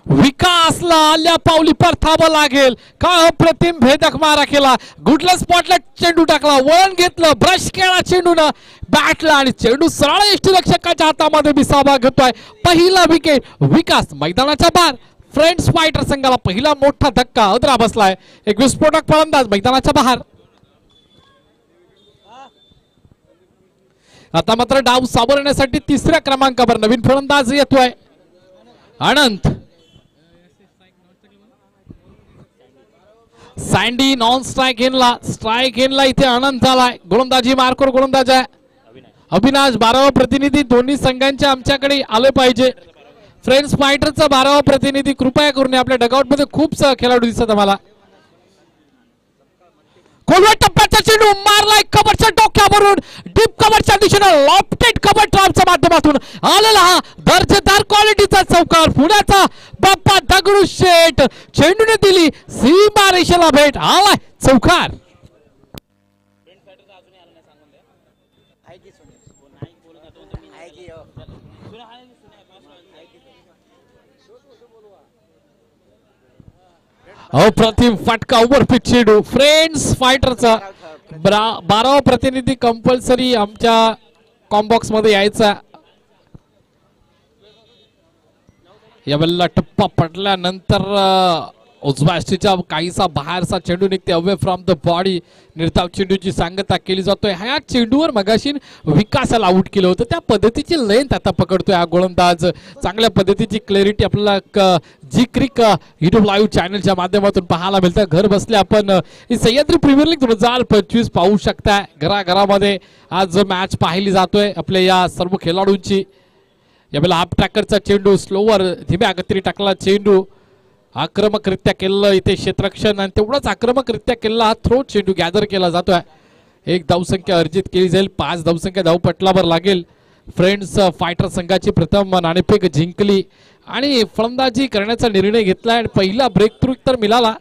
विकासला आल्या पावली परतावं लागेल. काय अप्रतिम भेदक मारा केला. गुडला स्पॉटला चेंडू टाकला, वळण घेतलं, ब्रश केला चेंडूनं बॅटला आणि चेंडू सरळ यष्टीरक्षकाच्या हातामध्ये विसावा घेतोय. पहिला विकेट विकास मैदानाच्या बाहेर. फ्रेंड्स फायटर संघाला पहिला मोठा धक्का अदरा बसलाय. एक विस्फोटक फलंदाज मैदानाच्या बाहेर. आता मात्र डाव सावरण्यासाठी तिसऱ्या क्रमांकावर नवीन फलंदाज येतोय अनंत. सँडी नॉन स्ट्राइक गेनला, स्ट्राइक गेनला इथे अनंत झालाय. गोलंदाजी मार्कोर गोलंदाज आहे अविनाश. 12वा प्रतिनिधी दोन्ही संघांचे आमच्याकडे आले पाहिजे. फ्रेंड्स फायटरचा 12वा प्रतिनिधी कृपया करून आपल्या डगआउट मध्ये खूप खेळाडू दिसत आम्हाला. खोलवर टप्प्याचा चेंडू मारलाय कव्हरच्या डोक्यावरून डीप कव्हरच्या दिशेने लॉफ्टेड कव्हर ट्रॅपच्या माध्यमातून आलेला हा दर्जेदार क्वालिटीचा चौकार. पुण्याचा बाप्पा दगडूशेठ चेंडूने दिली सीमा रेषेला भेट. आलाय चौकार. अप्रतिम फटका ओव्हरपिच चेंडू. फ्रेंड्स फायटरचा 12वा प्रतिनिधी कंपल्सरी आमच्या कॉम्बॉक्स मध्ये यायचा. यावेळेला टप्पा पडल्यानंतर उजव्या यष्टीच्या काहीसा बाहेरचा चेंडू निघते अवे फ्रॉम द बॉडी. निर्धाव चेंडूची सांगता केली जातोय. ह्या चेंडूवर मगाशी विकासाला आउट केलं होतं त्या पद्धतीची लेंथ आता पकडतोय हा गोलंदाज. चांगल्या पद्धतीची क्लॅरिटी आपल्याला जी क्रिक युट्यूब लाईव्ह चॅनलच्या माध्यमातून पाहायला मिळतं. घर बसले आपण सह्याद्री प्रीमियर लीग 2025 पाहू शकताय. घराघरामध्ये आज मॅच पाहिली जातोय आपल्या या सर्व खेळाडूंची. यावेळेला हाफ ट्रॅकरचा चेंडू स्लोवर धीम्या गतीने टाकला चेंडू. आक्रमकरित्या केलेलं इथे क्षेत्ररक्षण आणि तेवढाच आक्रमकरित्या केलेला हा थ्रो चेंडू गॅदर केला जातोय. एक धावसंख्या अर्जित केली जाईल. 5 धावसंख्या धावपटलावर लागेल. फ्रेंड्स फायटर संघाची प्रथम नाणेफेक जिंकली आणि फलंदाजी करण्याचा निर्णय घेतला आणि पहिला ब्रेक थ्रू तर मिळाला.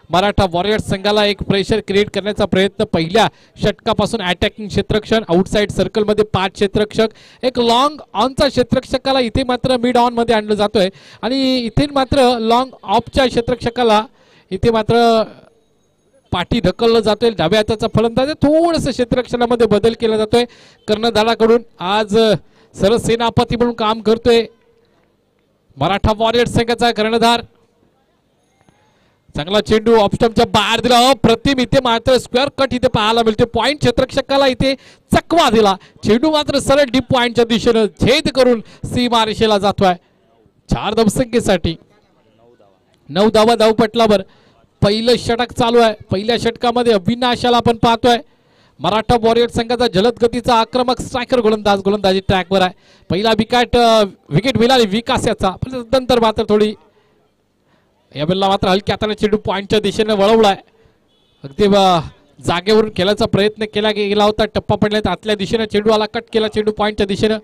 मराठा वॉरियर्स संघाला एक प्रेशर क्रिएट करण्याचा प्रयत्न. पहिल्या षटकापासून अटॅकिंग क्षेत्ररक्षण आउटसाइड सर्कल मध्ये 5 क्षेत्ररक्षक, एक लॉंग ऑनचा क्षेत्ररक्षकाला इथे मात्र मिड ऑन मध्ये आणलं जातोय आणि इथे मात्र लॉंग ऑफच्या क्षेत्ररक्षकाला इथे मात्र पाठी ढकललं जातोय. डाव्या हाताचा फलंदाज थोडंसं क्षेत्ररक्षणामध्ये बदल केला जातोय कर्णधाराकडून. आज सरसेनापती म्हणून काम करतोय मराठा वॉरियर्स संघाचा कर्णधार. चांगला चेंडू ऑफस्टंपच्या बाहेर दिला. अप्रतिम इथे मात्र स्क्वेअर कट इथे पाहायला मिळते. पॉइंट क्षेत्ररक्षकाला इथे चकवा दिला. चेंडू मात्र सरळ डीप पॉइंटच्या दिशेने छेद करून सीमा रेषेला जातोय. 4 धावसंख्येसाठी 9 धावा धावपटलावर. पहिलं षटक चालू आहे. पहिल्या षटकामध्ये अविनाशाला आपण पाहतोय. मराठा वॉरियर्स संघाचा जलद गतीचा आक्रमक स्ट्रायकर गोलंदाज गोलंदाजी ट्रॅकवर आहे. पहिला विकेट मिळाली विकास याचा. पण नंतर मात्र थोडी यावेळेला मात्र हलक्या हाताने चेंडू पॉइंटच्या दिशेने वळवलाय. अगदी जागेवरून खेळायचा प्रयत्न केला गेला होता. टप्पा पडल्यात आतल्या दिशेने चेंडू आला. कट केला चेंडू पॉइंटच्या दिशेने.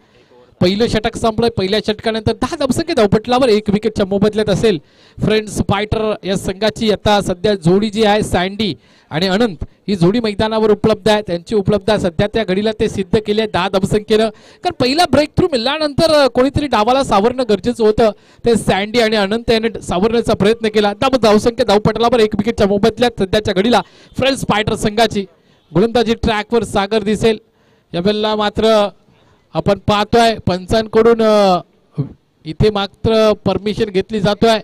पहिलं षटक संपलंय. पहिल्या षटकानंतर 10 धावसंख्या धावपटलावर 1 विकेटच्या मोबदल्यात असेल. फ्रेंड्स फायटर या संघाची आता सध्या जोडी जी आहे सँडी आणि अनंत ही जोडी मैदानावर उपलब्ध आहे. त्यांची उपलब्धता सध्या त्या घडीला ते सिद्ध केली आहे 10 धावसंख्येनं. कारण पहिला ब्रेक थ्रू मिळाल्यानंतर कोणीतरी डावाला सावरणं गरजेचं होतं. ते सँडी आणि अनंत याने सावरण्याचा प्रयत्न केला. धावसंख्या धावपटलावर 1 विकेटच्या मोबदल्यात सध्याच्या घडीला फ्रेंड्स फायटर संघाची. गोलंदाजी ट्रॅकवर सागर दिसेल. यावेळेला मात्र आपण पाहतोय पंचांकडून इथे मात्र परमिशन घेतली जातोय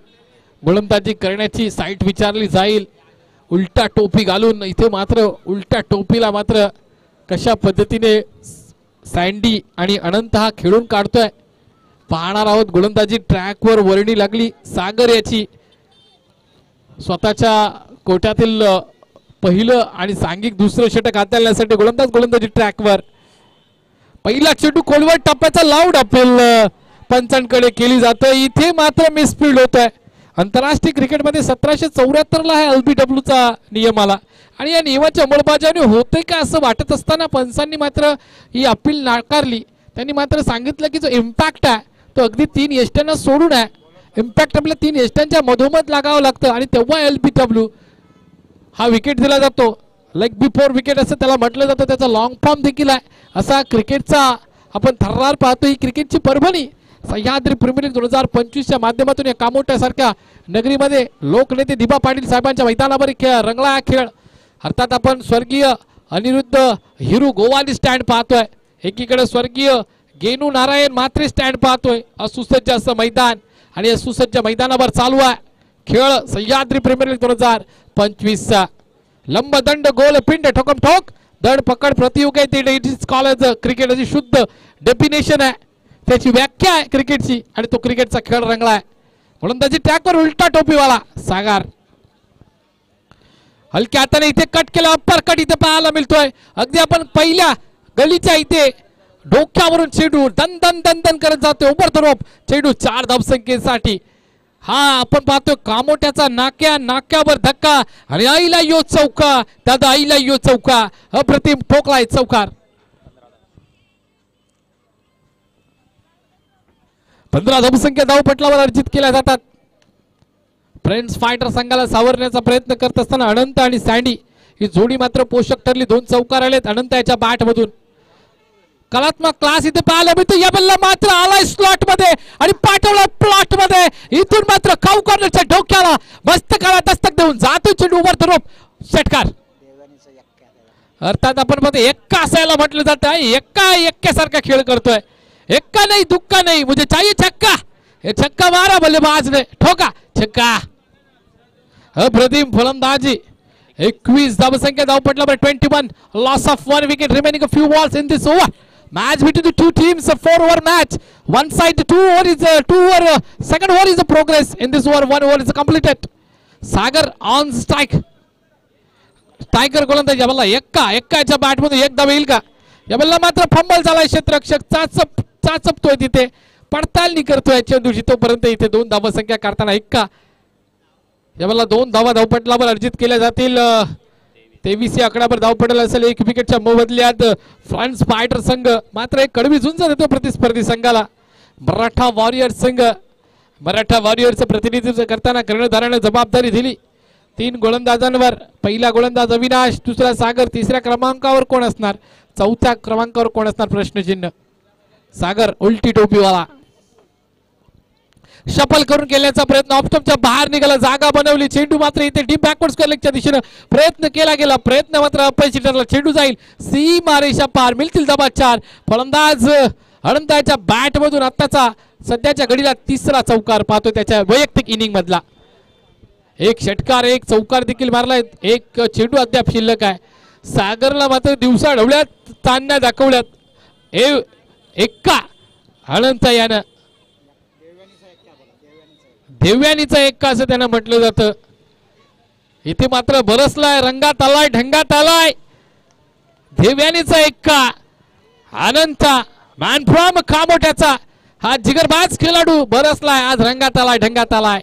गोलंदाजी करण्याची. साईट विचारली जाईल. उलटा टोपी घालून इथे मात्र उलट्या टोपीला मात्र कशा पद्धतीने सँडी आणि अनंत हा खेळून काढतोय पाहणार आहोत. गोलंदाजी ट्रॅकवर वर्णी लागली सागर याची. स्वतःच्या कोट्यातील पहिलं आणि सांघिक दुसरं षटक हाताळण्यासाठी गोलंदाजी ट्रॅकवर. पहिला चेंडू खोलवर टप्प्याचा लाऊड अपील पंचांकडे केली जाते. इथे मात्र मिसफील्ड होत आहे. आंतरराष्ट्रीय क्रिकेटमध्ये 1774 ला हा LBW चा नियम आला आणि या नियमाच्या अंमलबजावणी होते का असं वाटत असताना पंचांनी मात्र ही अपील नाकारली. त्यांनी मात्र सांगितलं की जो इम्पॅक्ट आहे तो अगदी 3 यष्ट्यांना सोडून आहे. इम्पॅक्ट आपल्या 3 यष्ट्यांच्या मधोमध लागावं लागतं आणि तेव्हा LBW हा विकेट दिला जातो. लेग बिफोर विकेट असं त्याला म्हटलं जातं. त्याचा लॉंग फॉर्म देखील आहे. असा क्रिकेटचा आपण थर्रार पाहतो. ही क्रिकेटची परभणी सह्याद्री प्रीमियर लीग 2025च्या माध्यमातून या कामोट्यासारख्या नगरीमध्ये लोकनेते दिबा पाटील साहेबांच्या मैदानावर रंगला खेळ. अर्थात आपण स्वर्गीय अनिरुद्ध हिरू गोवाली स्टँड पाहतोय, एकीकडे स्वर्गीय गेनू नारायण म्हात्रे स्टँड पाहतोय. असुसज्ज असं मैदान आणि सुसज्ज मैदानावर चालू आहे खेळ. सह्याद्री प्रीमियर लीग 2025चा लंबदंड गोल पिंड ठोकम ठोक दंड पकड प्रतियोगिता. इट इज कॉल्ड क्रिकेट अशी शुद्ध डेफिनेशन आहे, त्याची व्याख्या आहे क्रिकेटची आणि तो क्रिकेटचा खेळ रंगला आहे. म्हणून त्याची ट्रॅकवर उलटा टोपीवाला सागर हलक्या हाताने इथे कट केला. अप्पर कट इथे पाहायला मिळतोय. अगदी आपण पहिल्या गलीच्या इथे डोक्यावरून चेंडू दन दन दन दन करत जातोय ओव्हर द रोप. चेंडू 4 धावसंख्येसाठी. हा आपण पाहतोय कामोट्याचा नाक्यावर धक्का आणि आईला यो चौका. दादा आईला यो चौका. अप्रतिम ठोकलाय चौकार. 15 धावसंख्या धावपटलावर अर्जित केल्या जातात. फ्रेंड्स फायटर संघाला सावरण्याचा प्रयत्न करत असताना अनंत आणि सँडी ही जोडी मात्र पोषक ठरली. 2 चौकार आलेत अनंत याच्या बॅट मधून. कलात्मक क्लास इथे पाहायला मिळतो. या बल्ला मात्र आलाय स्लॉट मध्ये आणि पाठवला प्लॉट मध्ये. इथून मात्र खाऊ कॉर्नरच्या डोक्याला मस्तकाला दस्तक देऊन जातो चेंडू ओव्हर द रोप. षटकार. अर्थात आपण मध्ये एक्का असायला म्हटलं जातं. एक्क्यासारखा खेळ करतोय. एक्का नाही दुक्का नाही मुझे चाहिए छक्का. हे छक्का मारा बल्लेबाज ने ठोका छक्का. अप्रतिम फलंदाजी. 21 धावसंख्या धावपटलावर 21 loss of 1 wicket remaining a few balls in this over. Match between the two teams, a 4-over match. One side 2 over is 2 over. Second over is a progress in this over. 1 over is completed. Sagar on strike. Tiger गोलंदाज याला एक्काच्या bat मध्ये एक धाव येईल का. याला मात्र fumble झालाय. क्षेत्ररक्षक चाचपतोय तिथे पडताळणी करतोय चेंडूची. तोपर्यंत इथे 2 धावसंख्या काढताना एक्का. याला 2 धावा धावपटलावर अर्जित केल्या जातील. 23 या आकड्यावर धाव पडेल असेल. 1 विकेटच्या मोबदल्यात फ्रान्स फायटर संघ मात्र एक कडवी झुंज देतो प्रतिस्पर्धी संघाला. मराठा वॉरियर्स संघ मराठा वॉरियर्सचं प्रतिनिधित्व करताना कर्णधाराने जबाबदारी दिली 3 गोलंदाजांवर. पहिला गोलंदाज अविनाश, दुसरा सागर, तिसऱ्या क्रमांकावर कोण असणार, चौथ्या क्रमांकावर कोण असणार प्रश्नचिन्ह. सागर उलटी टोपीवाला शफल करून केल्याचा प्रयत्न ऑप्टमच्या बाहेर निघाला. जागा बनवली. चेंडू मात्र इथे डीप बॅकवर्ड स्क्वेअर लेगच्या दिशेने प्रयत्न केला गेला. प्रयत्न मात्र अपयशी ठरला. चेंडू जाईल सीमारेषा पार. मिळतील दबा 4. फलंदाज अनंताच्या बॅट मधून आत्ताचा सध्याच्या घडीला 3रा चौकार पाहतो त्याच्या वैयक्तिक इनिंग मधला. 1 षटकार 1 चौकार देखील मारलाय. 1 चेंडू अद्याप शिल्लक आहे. सागरला मात्र दिवसा ढवळ्यात तान्या दाखवल्यात. एक्का अनंत यानं देवयानीचा एक्का असं त्यांना म्हटलं जातं. इथे मात्र बरसलाय, रंगात आलाय, ढंगात आलाय. देवयानीचा एक्का. अनंत मॅन फ्रॉम कामोट्याचा हा जिगरबाज खेळाडू बरसलाय, आज रंगात आलाय, ढंगात आलाय.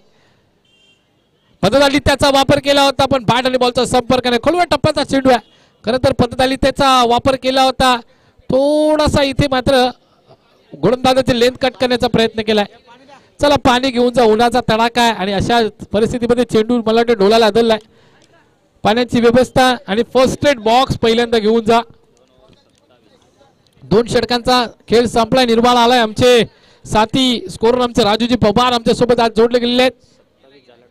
पद्धतालित्याचा वापर केला होता पण बॅट आणि बॉलचा संपर्क नाही. खोलवर टप्प्याचा चेंडू आहे. खरं तर पद्धतालित्याचा वापर केला होता. थोडासा इथे मात्र गोलंदाजाची लेंथ कट करण्याचा प्रयत्न केलाय. चला पाणी घेऊन जा. उन्हाचा तडाखा आहे आणि अशा परिस्थितीमध्ये चेंडू मला वाटतं डोलाला आदललाय. पाण्याची व्यवस्था आणि फर्स्ट एड बॉक्स पहिल्यांदा घेऊन जा. 2 षटकांचा खेळ संपलाय. निर्माण आलाय. आमचे साथी स्कोरर आमचे राजूजी पवार आमच्या सोबत आज जोडले गेलेले आहेत.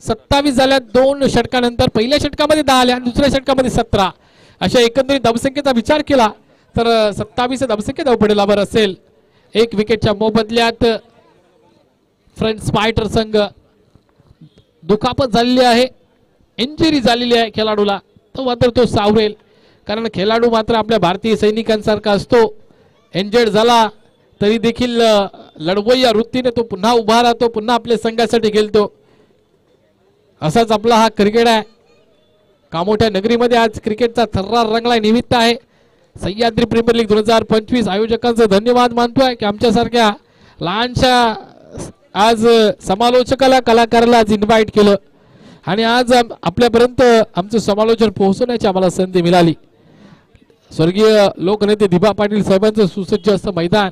27 झाल्या 2 षटकानंतर. पहिल्या षटकामध्ये 10 आल्या आणि दुसऱ्या षटकामध्ये 17. अशा एकंदरीत धावसंख्येचा विचार केला तर 27 धावसंख्या धावपडेलावर असेल. 1 विकेटच्या मोबदल्यात फ्रेंड्स फायटर संघ दुखापत झालेली आहे, इंजुरी झालेली आहे खेळाडूला. तो मात्र तो सावरेल कारण खेळाडू मात्र आपल्या भारतीय सैनिकांसारखा असतो. इंजर्ड झाला तरी देखील लढवय्या वृत्तीने तो पुन्हा उभा राहतो, पुन्हा आपल्या संघासाठी खेळतो. असाच आपला हा क्रिकेट आहे. कामोठ्या नगरीमध्ये आज क्रिकेटचा थर्रार रंगला निमित्त आहे. सह्याद्री प्रीमियर लीग 2025 आयोजकांचा धन्यवाद मानतोय की आमच्यासारख्या लहानशा आज समालोचकाला कलाकाराला आज इन्व्हाइट केलं आणि आज आपल्यापर्यंत आमचं समालोचन पोहोचवण्याची आम्हाला संधी मिळाली. स्वर्गीय लोकनेते दिबा पाटील साहेबांचं सुसज्ज असं मैदान.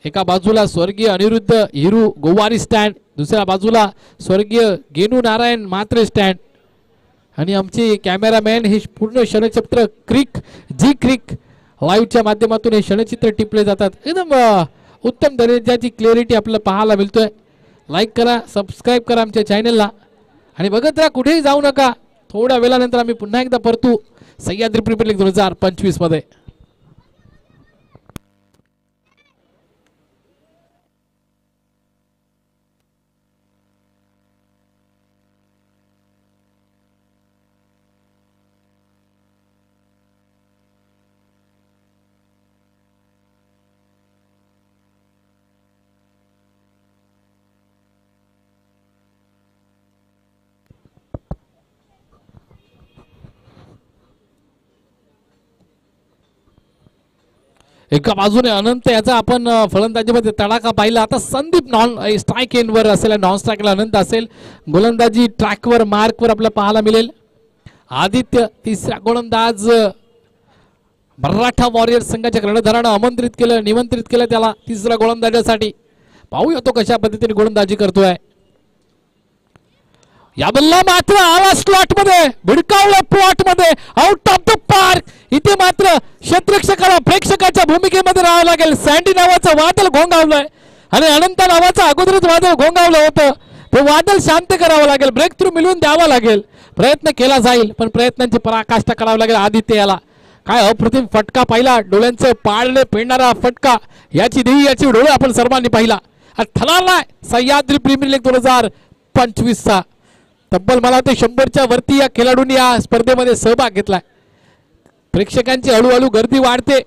एका बाजूला स्वर्गीय अनिरुद्ध हिरू गोवारी स्टँड, दुसऱ्या बाजूला स्वर्गीय गेनू नारायण म्हात्रे स्टँड आणि आमचे कॅमेरामॅन हे पूर्ण क्षणचित्र क्रिक लाईव्हच्या माध्यमातून हे क्षणचित्र टिपले जातात. एकदम उत्तम दर्जाची क्लिअरिटी आपल्याला पाहायला मिळतोय. लाईक करा, सबस्क्राईब करा आमच्या चॅनलला आणि बघत राहा, कुठेही जाऊ नका. थोड्या वेळानंतर आम्ही पुन्हा एकदा परतू सह्याद्री प्रीमियर लीग 2025 मध्ये. एका बाजूने अनंत याचा आपण फलंदाजीमध्ये तडाखा पाहिला. आता संदीप नॉन स्ट्राईक एंडवर असेल, नॉन स्ट्राईकला अनंत असेल. गोलंदाजी ट्रॅकवर मार्कवर आपल्याला पाहायला मिळेल. आदित्य तिसरा गोलंदाज मराठा वॉरियर्स संघाच्या कर्णधारानं निमंत्रित केलं त्याला तिसऱ्या गोलंदाजासाठी. पाहूया तो कशा पद्धतीने गोलंदाजी करतोय. या बल्ला मात्र आला स्लॉट मध्ये, भिडकावला प्लॉट मध्ये, आउट ऑफ द पार्क. इथे मात्र क्षेत्ररक्षकाला प्रेक्षकाच्या भूमिकेमध्ये राहावं लागेल. सँडी नावाचं वादळ घोंगावलंय आणि अनंत नावाचं अगोदरच वादळ घोंगावलं होतं. ते वादळ शांत करावं लागेल, ब्रेक थ्रू मिळवून द्यावा लागेल. प्रयत्न केला जाईल पण प्रयत्नांची पराकाष्ठा करावी लागेल. आदित्य याला काय अप्रतिम फटका पाहिला, डोळ्यांचं पाळणे पेडणारा फटका. याची देवी याची डोळे आपण सर्वांनी पाहिला. ठरलाय सह्याद्री प्रीमियर लीग 2025 चा. तब्बल मला वाटतं 100च्या वरती या खेळाडूंनी या स्पर्धेमध्ये सहभाग घेतलाय. प्रेक्षकांची हळूहळू गर्दी वाढते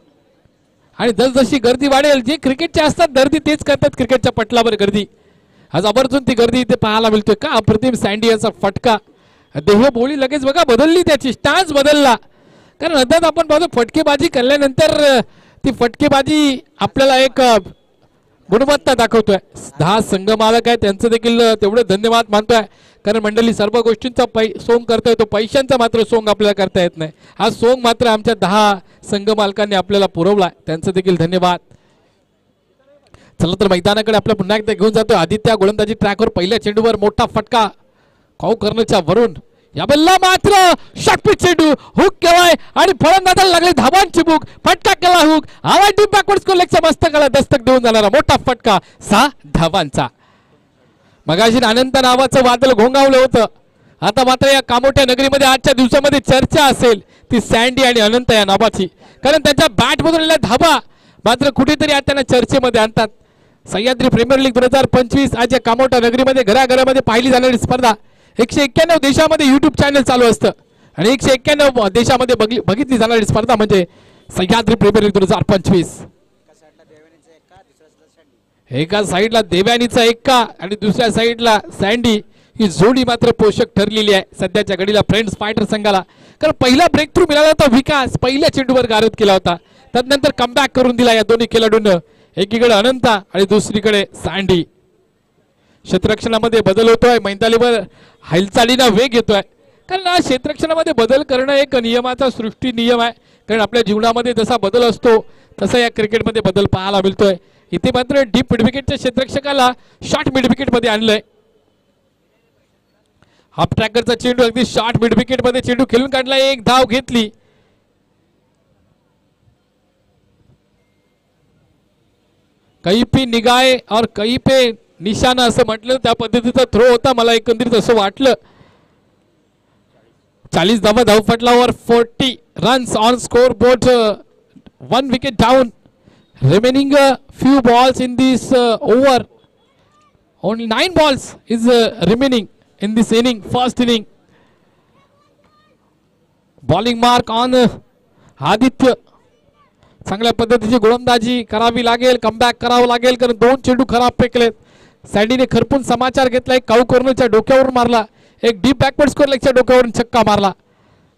आणि जसजशी गर्दी वाढेल, जे क्रिकेटचे असतात गर्दी तेच करतात क्रिकेटच्या पटलावर गर्दी. आज आवर्जून ती गर्दी इथे पाहायला मिळतोय. का अप्रतिम सँडी याचा फटका, देहबोली लगेच बघा बदलली, त्याची स्टान्स बदलला. कारण अर्थात आपण पाहतो फटकेबाजी केल्यानंतर ती फटकेबाजी आपल्याला एक गुणवत्ता दाखवतोय. 10 संघ मालक आहे त्यांचं देखील तेवढे धन्यवाद मानतोय. कारण मंडळी सर्व गोष्टींचा सोंग करता येतो, पैशांचा मात्र सोंग आपल्याला करता येत नाही. हा सोंग मात्र आमच्या 10 संघ मालकांनी आपल्याला पुरवला, त्यांचं देखील धन्यवाद. चला तर मैदानाकडे आपल्या पुन्हा एकदा घेऊन जातोय. आदित्य गोलंदाजी ट्रॅकवर पहिल्या चेंडूवर मोठा फटका कॉ कर्नरच्या वरून. या बल्ला मात्र शॉटपिच चेंडू, हुक केलाय आणि फलंदाजाला लागले धावांची बुक. फटका केला हुक, आवाज डीप बॅकवर्ड स्कोरलेगच्या मस्तकाला दस्तक देऊन जाणारा मोठा फटका 6 धावांचा. मगाशी अनंत नावाचं वादळ घोंगावलं होतं. आता मात्र या कामोठ्या नगरीमध्ये आजच्या दिवसामध्ये चर्चा असेल ती सँडी आणि अनंत या नावाची. कारण त्यांच्या बॅट मधून धाबा मात्र कुठेतरी आज त्यांना चर्चेमध्ये आणतात. सह्याद्री प्रीमियर लीग 2025 आज या कामोठ्या नगरीमध्ये घराघरामध्ये पाहिली जाणारी स्पर्धा. 191 देशामध्ये युट्यूब चॅनल चालू असतं आणि 191 देशामध्ये बघितली जाणारी स्पर्धा म्हणजे सह्याद्री प्रीमियर लीग 2025. एका साईडला देव्यानीचा एक्का आणि दुसऱ्या साईडला सँडी ही जोडी मात्र पोषक ठरलेली आहे सध्याच्या घडीला फ्रेंड्स फायटर संघाला. कारण पहिला ब्रेक थ्रू मिळाला होता विकास, पहिल्या चेंडूवर गारद केला होता. त्यानंतर कमबॅक करून दिला या दोन्ही खेळाडूंना. एकीकडे अनंता आणि दुसरीकडे सँडी. क्षेत्ररक्षणामध्ये बदल होतोय, मैदानीवर हालचालीला वेग येतोय. कारण क्षेत्ररक्षणामध्ये बदल करणं एक नियमाचा सृष्टी नियम आहे. कारण आपल्या जीवनामध्ये जसा बदल असतो तसा या क्रिकेटमध्ये बदल पाहायला मिळतोय. इथे मात्र डीप मिडविकेटच्या क्षेत्ररक्षकाला शॉर्ट मिडविकेट मध्ये आणलंय. हाफ ट्रॅकरचा चेंडू अगदी शॉर्ट मिडविकेट मध्ये चेंडू खेळून काढला, एक धाव घेतली. कहीं पे निगाहे और कहीं पे निशाणा असं म्हटलं त्या पद्धतीचा थ्रो होता. मला एकंदरीत असं वाटलं. 40 धावा धावपटलावर 40 runs on score board, 1 wicket down. Remaining few balls in this over. Only 9 balls is remaining in this inning, first inning. Bowling mark on Aditya. चांगल्या पद्धतीची गोलंदाजी करावी लागेल, कमबॅक करावं लागेल कारण 2 चेंडू खराब फेकलेत. सँडीने खरपून समाचार घेतला. एक काऊ कॉर्नरच्या डोक्यावर मारला, एक डीप बॅकवर्ड स्कोर लेगच्या डोक्यावरून छक्का मारला.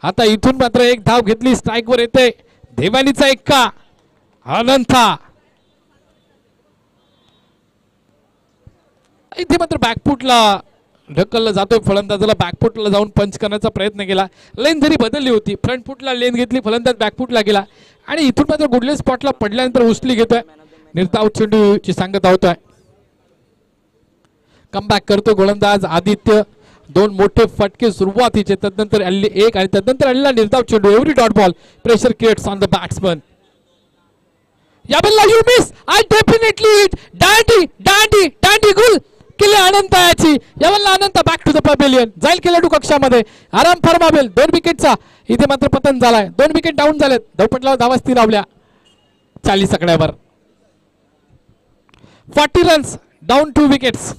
आता इथून मात्र एक धाव घेतली, स्ट्राईकवर येते. देवानीचा एक्का, अनंता. इथे मात्र बॅकफुटला ढकलला जातोय. फलंदाजाला बॅकफुटला जाऊन पंच करण्याचा प्रयत्न केला. लेन जरी बदलली होती, फ्रंट फुटला लेन घेतली, फलंदाज बॅकफुटला गेला आणि इथून मात्र गुडले स्पॉटला पडल्यानंतर उचली घेतोय. निर्धाव चेंडूची सांगता होतोय. कमबॅक करतो गोलंदाज आदित्य. 2 मोठे फटके सुरुवातीचे, त्यानंतर एक आणि त्यानंतर आलेला निर्धाव चेंडू. Every dot ball, pressure creates on the batsman. या बॉलला you miss I definitely hit. दांडी दांडी दांडी गुल केले अनंत याची. या बॉलला Anant back to the pavilion जाईल खेळाडू कक्षामध्ये. आराम फरमावेल. 2 विकेटचा इथे मात्र पतन झालाय. 2 विकेट डाऊन झालेत. धावपटला धावा स्थिर लावल्या 40 आकड्यावर. 40 रन्स डाऊन 2 विकेट्स.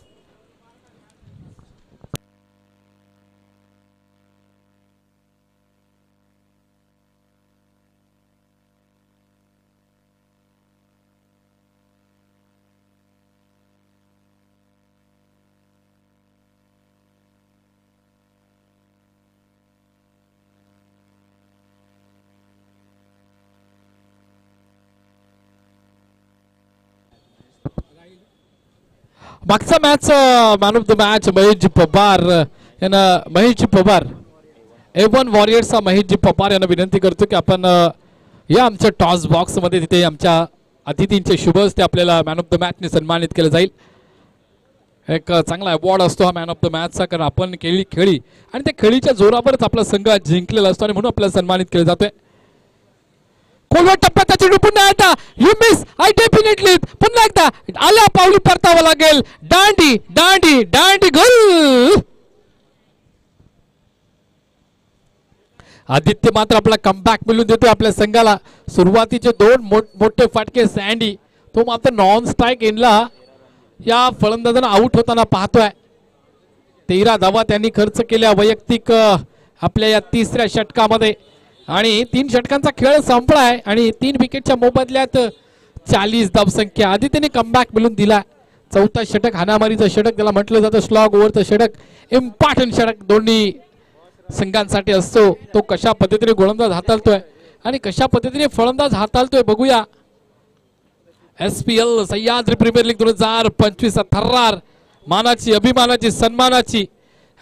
मागचा match man of the match Maheshji Pawar यांना. महेशजी पवार A1 वॉरियर्सचा महेशजी पवार यांना विनंती करतो की आपण या आमच्या टॉस बॉक्स मध्ये तिथे आमच्या अतिथींचे शुभ हस्ते आपल्याला मॅन ऑफ द मॅचने सन्मानित केलं जाईल. एक चांगला अवॉर्ड असतो हा मॅन ऑफ द मॅचचा, कारण आपण केली खेळी आणि त्या खेळीच्या जोरावरच आपला संघ जिंकलेला असतो आणि म्हणून आपल्याला सन्मानित केलं जातोय. खोलवर टप्प्यात चेंडू पुन्हा एकदा यू मिस आय डेफिनेटली. पुन्हा एकदा आल्या पावली परतावं लागेल. दांडी दांडी दांडी गोल. आदित्य मात्र आपला कमबॅक मिळून देतोय आपल्या संघाला. सुरुवातीचे 2 मोठे फटके सँडी तो मात्र नॉन स्ट्राईक एनला या फलंदाजांना आउट होताना पाहतोय. 13 धावा त्यांनी खर्च केल्या वैयक्तिक आपल्या या 3ऱ्या षटकामध्ये आणि 3 षटकांचा खेळ संपलाय आणि 3 विकेटच्या मोबदल्यात 40 धावसंख्या. आदित्यने कमबॅक मिळून दिला. 4था षटक हाणामारीचं षटक त्याला म्हटलं जातं. स्लॉग ओव्हरचं षटक इम्पॉर्टंट षटक दोन्ही संघांसाठी असतो. तो कशा पद्धतीने गोलंदाज हाताळतोय आणि कशा पद्धतीने फलंदाज हाताळतोय बघूया. SPL सह्याद्री प्रीमियर लीग 2025 थर्रार मानाची अभिमानाची सन्मानाची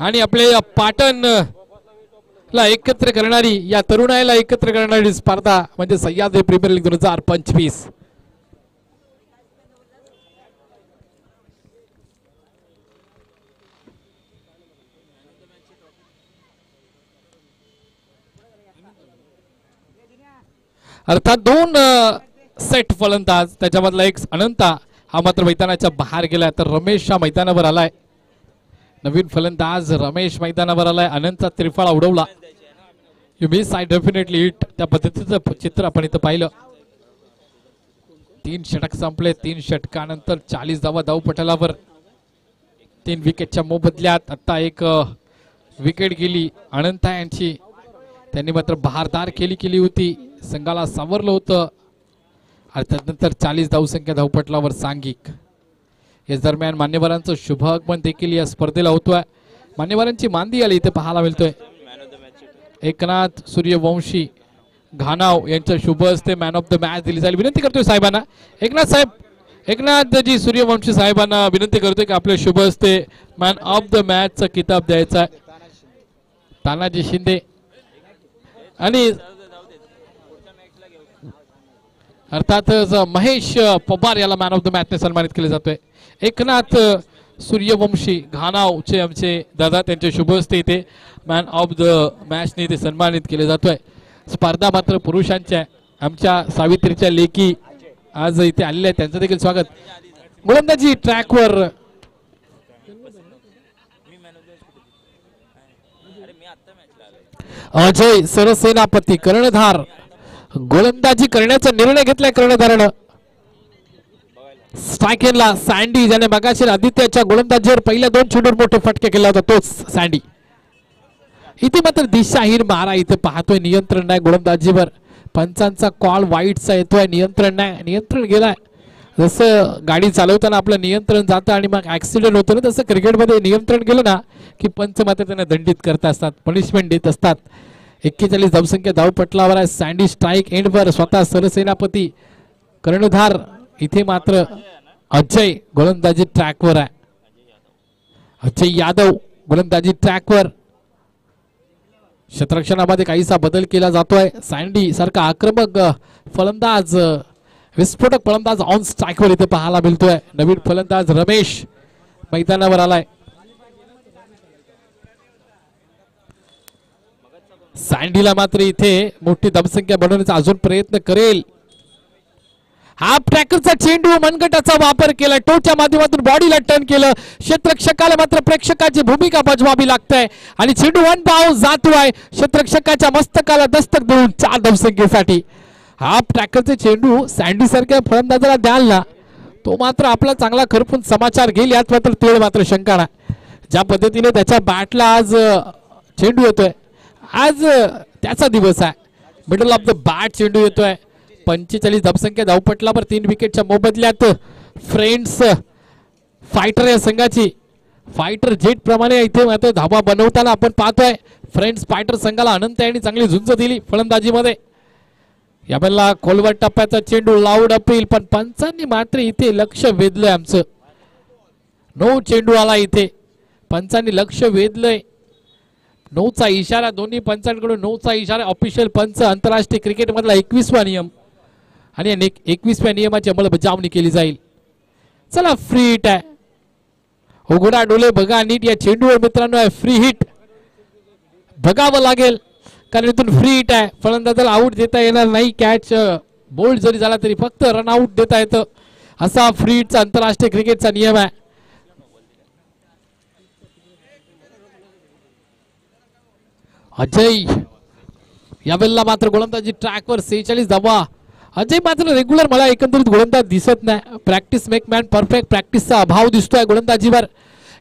आणि आपल्या पाटण ला एकत्र करणारी या तरुणाईला एकत्र करणारी स्पर्धा म्हणजे सह्याद्री प्रीमियर लीग 2025. अर्थात 2 सेट फलंदाज त्याच्यामधला एक अनंता हा मात्र मैदानाच्या बाहेर गेलाय. तर रमेश हा मैदानावर आलाय. नवीन फलंदाज रमेश मैदानावर आलाय. अनंतचा त्रिफळा उडवला. You miss I definitely hit. त्या पद्धतीचं चित्र आपण इथं पाहिलं. 3 षटक संपले. 3 षटकानंतर 40 धावा धावपटलावर. 3 विकेटच्या मोबदल्यात आता एक विकेट गेली अनंता यांची. त्यांनी मात्र बहारदार केली होती. संघाला सावरलं होतं आणि त्यानंतर 40 धावसंख्या धावपटलावर सांघिक. याच दरम्यान मान्यवरांचं शुभ आगमन देखील या स्पर्धेला होतोय. मान्यवरांची मांदी आली इथे पाहायला मिळतोय. एकनाथ सूर्यवंशी घानाव यांच्या शुभ हस्ते मॅन ऑफ द मॅच दिली जाईल. विनंती करतोय साहेबांना. एकनाथजी सूर्यवंशी साहेबांना विनंती करतोय की आपल्या शुभ हस्ते मॅन ऑफ द मॅचचा किताब द्यायचा आहे. तानाजी शिंदे आणि अर्थातच महेश पवार याला मॅन ऑफ द मॅचने सन्मानित केले जातोय. एकनाथ सूर्यवंशी घानावचे आमचे दादा त्यांच्या शुभ हस्ते इथे मॅन ऑफ द मॅचने इथे सन्मानित केले जातोय. स्पर्धा मात्र पुरुषांच्या आमच्या सावित्रीच्या लेकी आज इथे आलेले आहेत. त्यांचं देखील स्वागत. गोलंदाजी ट्रॅकवर अजय सरसेनापती कर्णधार गोलंदाजी करण्याचा निर्णय घेतलाय. कर्णधारानं स्ट्रायकेनला सँडी ज्याने मगाशी आदित्याच्या गोलंदाजीवर पहिल्या 2 चेंडूवर मोठे फटके केला होता तोच सँडी. इथे मात्र दिशाहीन मारा इथे पाहतोय. नियंत्रण नाही गोलंदाजीवर. पंचांचा कॉल वाईटचा येतोय. नियंत्रण नाही. नियंत्रण गेलाय. जसं गाडी चालवताना आपलं नियंत्रण जातं आणि मग ऍक्सिडेंट होतो ना, तसं क्रिकेटमध्ये नियंत्रण गेलं ना की पंच मात्र त्यांना दंडित करत असतात, पनिशमेंट देत असतात. 41 धावसंख्या धावपटलावर आहे. सँडी स्ट्राईक एंडवर. स्वतः सरसेनापती कर्णधार. इथे मात्र अजय गोलंदाजी ट्रॅकवर आहे. अजय यादव गोलंदाजी ट्रॅकवर. क्षेत्ररक्षणामध्ये काहीसा बदल केला जातोय. सँडी सारखा आक्रमक फलंदाज विस्फोटक फलंदाज ऑन स्ट्राईकवर इथे पाहायला मिळतोय. नवीन फलंदाज रमेश मैदानावर आलाय. सँडीला मात्र इथे मोठी धावसंख्या बनवण्याचा अजून प्रयत्न करेल. हाफ ट्रॅकरचा चेंडू मनगटाचा वापर केला, टोच्या माध्यमातून बॉडीला टर्न केलं. क्षेत्ररक्षकाला मात्र प्रेक्षकाची भूमिका बजवावी लागते आणि चेंडू वन बाउंस जातोय. क्षेत्ररक्षकाच्या मस्तकाला दस्तक देऊन 4 धावसंख्येसाठी. हाफ ट्रॅकरचे चेंडू सँडी सारख्या फलंदाजाला द्याल ना, तो मात्र आपला चांगला खरपून समाचार घेईल यात मात्र तेळ मात्र शंका नाही. ज्या पद्धतीने त्याच्या बॅटला आज चेंडू येतोय, आज त्याचा दिवस आहे. मिडल ऑफ द बॅट चेंडू येतोय. 45 धावसंख्या धावपटलावर 3 विकेटच्या मोबदल्यात फ्रेंड्स फायटर या संघाची फायटर जेट प्रमाणे इथे मात्र धावा बनवताना आपण पाहतोय. फ्रेंड्स फायटर संघाला अनंत यांनी चांगली झुंज दिली फलंदाजीमध्ये. यावेळेला खोलवर टप्प्याचा चेंडू लाऊड अपील, पण पंचांनी मात्र इथे लक्ष वेधलंय आमचं. 9 चेंडू आला इथे, पंचांनी लक्ष वेधलंय. 9चा इशारा, दोन्ही पंचांकडून 9चा इशारा. ऑफिशियल पंच आंतरराष्ट्रीय क्रिकेट मधला 21वा नियम आणि 21व्या नियमाची अंमलबजावणी केली जाईल. चला फ्री हिट आहे, उघडा डोले बघा नीट या चेंडूवर मित्रांनो. आहे फ्री हिट, बघावं लागेल कारण इथून फ्री हिट आहे. फलंदाजाला आऊट देता येणार नाही. कॅच बोल्ड जरी झाला तरी फक्त रन आऊट देता येतं, असा फ्री हिटचा आंतरराष्ट्रीय क्रिकेटचा नियम आहे. अजय यावेळेला मात्र गोलंदाजी ट्रॅकवर 46 धावा. अजय मात्र रेग्युलर मला एकंदरीत गोलंदाज दिसत नाही. प्रॅक्टिस मेक मॅन परफेक्ट, प्रॅक्टिसचा अभाव दिसतोय गोलंदाजीवर.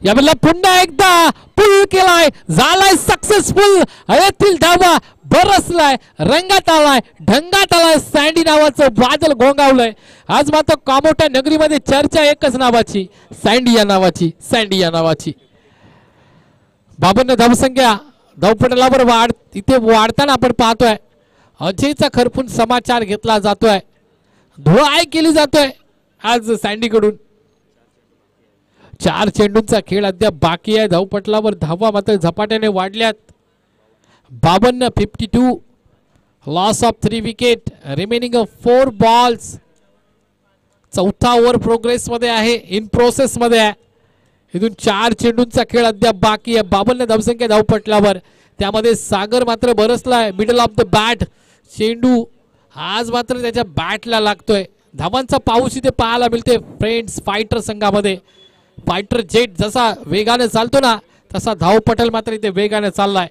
यावेळेला पुन्हा एकदा पुल केलाय, झालाय सक्सेसफुल. हवेतील धावा बरसलाय, रंगात आलाय, ढंगात आलाय. सँडी नावाचं वादळ घोंगावलंय. आज मात्र कामोठ्या नगरीमध्ये चर्चा एकच नावाची, सँडी या नावाची, सँडी या नावाची. 52 धावसंख्या धावपटलावर इथे वाढताना आपण पाहतोय. अजयचा खरपून समाचार घेतला जातोय, धुळाई केली जातोय आज सँडीकडून. 4 चेंडूंचा खेळ अद्याप बाकी आहे. धावपटलावर धावा मात्र झपाट्याने वाढल्यात. 52 loss of 3 wicket, remaining 4 balls. 4था ओव्हर प्रोग्रेस मध्ये आहे, इन प्रोसेस मध्ये आहे. इथून 4 चेंडूंचा खेळ अद्याप बाकी आहे. 52 धावसंख्या धावपटलावर, त्यामध्ये सागर मात्र बरसलाय. मिडल ऑफ द बॅट चेंडू आज मात्र त्याच्या बॅटला लागतोय. धावांचा पाऊस इथे पाहायला मिळते फ्रेंड्स फायटर संघामध्ये. फायटर जेट जसा वेगाने चालतो ना, तसा धावपटल मात्र इथे वेगाने चाललाय.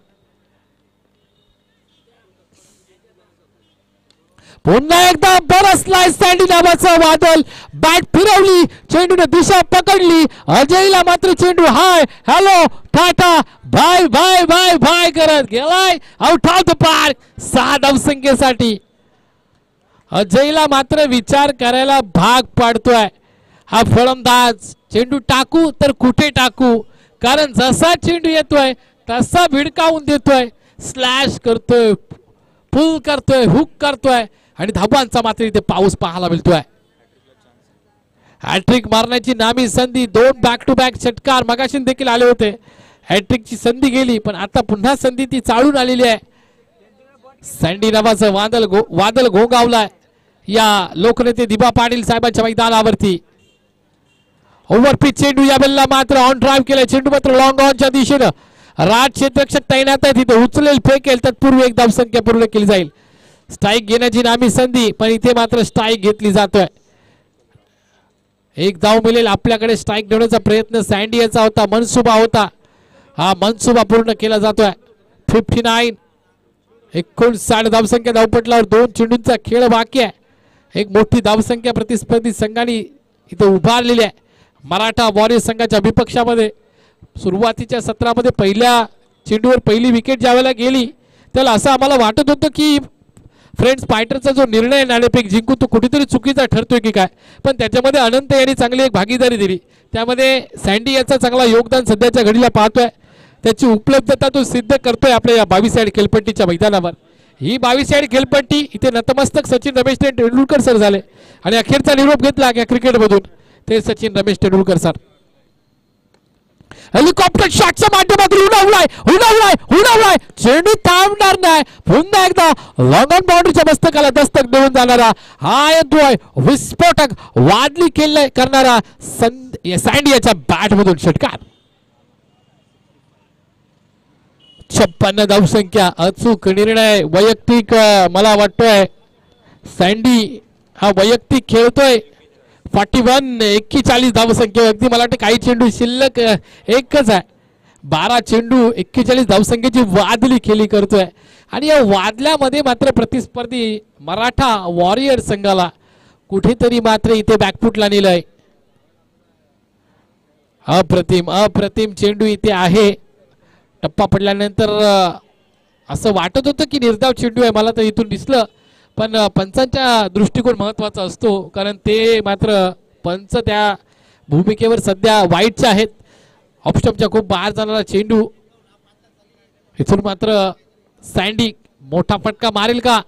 पुन्हा एकदा बरसलाय सँडी नावाचा वादळ. बॅट फिरवली, चेंडूने दिशा पकडली. अजयला मात्र चेंडू hi hello ta-ta bye bye bye bye करत गेलाय आउट ऑफ द पार्क. 6 धावसंख्येसाठी अजयला मात्र विचार करायला भाग पाडतोय हा फलंदाज. चेंडू टाकू तर कुठे टाकू, कारण जसा चेंडू येतोय तसा भिडकावून देतोय. स्लॅश करतोय, पुल करतोय, हुक करतोय आणि धावांचा मात्र इथे पाऊस पाहायला मिळतोय. हॅट्रिक मारण्याची नामी संधी, 2 बॅक टू बॅक षटकार मगाशी देखील आले होते. हॅट्रिकची संधी गेली, पण आता पुन्हा संधी ती चालून आलेली आहे. सँडी नावाचं वादळ घोंगावलाय या लोकनेते दिबा पाटील साहेबांच्या मैदानावरती. ओव्हरपिच चेंडू यावेळेला मात्र ऑन ड्राईव्ह केलाय. चेंडू मात्र लॉंग ऑनच्या दिशेनं. राज क्षेत्ररक्षक तैनात आहे तिथे, उचलेल फेकेल तत्पूर्वी 1 धावसंख्या पूर्ण केली जाईल. स्ट्राईक घेण्याची नामी संधी, पण इथे मात्र स्ट्राईक घेतली जातोय. 1 धाव मिळेल. आपल्याकडे स्ट्राईक देण्याचा प्रयत्न सँडी याचा होता, मनसुबा होता. हा मनसुबा पूर्ण केला जातोय. 59 59 धावसंख्या धावपटलावर 2 चेंडूंचा खेळ बाकी आहे. एक मोठी धावसंख्या प्रतिस्पर्धी संघाने इथे उभारलेली आहे. मराठा वॉरियर संघाच्या विपक्षामध्ये सुरुवातीच्या सत्रामध्ये पहिल्या चेंडूवर पहिली विकेट ज्यावेळेला गेली त्याला असं आम्हाला वाटत होतं की फ्रेंड्स फायटरचा जो निर्णय नाणेफेक जिंकून तो कुठेतरी चुकीचा ठरतोय की काय, पण त्याच्यामध्ये अनंत यांनी चांगली एक भागीदारी दिली. त्यामध्ये सँडी याचा चांगला योगदान सध्याच्या घडीला पाहतोय. त्याची उपलब्धता तो सिद्ध करतोय आपल्या या 22 साइड खेळपट्टीच्या मैदानावर. ही 22 साइड खेळपट्टी इथे नतमस्तक सचिन रमेश तेंडुलकर सर झाले आणि अखेरचा निरोप घेतला या क्रिकेटमधून ते सचिन रमेश तेंडुलकर सर. हेलिकॉप्टर शॉटच्या माध्यमातून उडवलाय चेंडू थांबणार नाही. पुन्हा एकदा लॉंग ऑन बाउंड्रीच्या मस्तकाला दस्तक देऊन जाणारा हा येतोय विस्फोटक वादली खेळ करणारा सँडी याच्या बॅट मधून षटकार. 56 धावसंख्या, अचूक निर्णय वैयक्तिक मला वाटतोय सँडी हा वैयक्तिक खेळतोय 41 धावसंख्या. अगदी मला वाटतं काही चेंडू शिल्लक एकच आहे. 12 चेंडू 41 धावसंख्येची वादली खेळी करतोय आणि या वादल्यामध्ये मात्र प्रतिस्पर्धी मराठा वॉरियर संघाला कुठेतरी मात्र इथे बॅकफुटला नेलंय. अप्रतिम चेंडू इथे आहे. टप्पा पडल्यानंतर असं वाटत होतं की निर्धाव चेंडू आहे, मला तर इथून दिसलं, पण पंचांच्या दृष्टिकोन महत्वाचा असतो कारण ते मात्र पंच त्या भूमिकेवर सध्या वाईटचे आहेत. ऑप्शनच्या खूप बाहेर जाणारा चेंडू. इथून मात्र सँडी मोठा फटका मारेल का?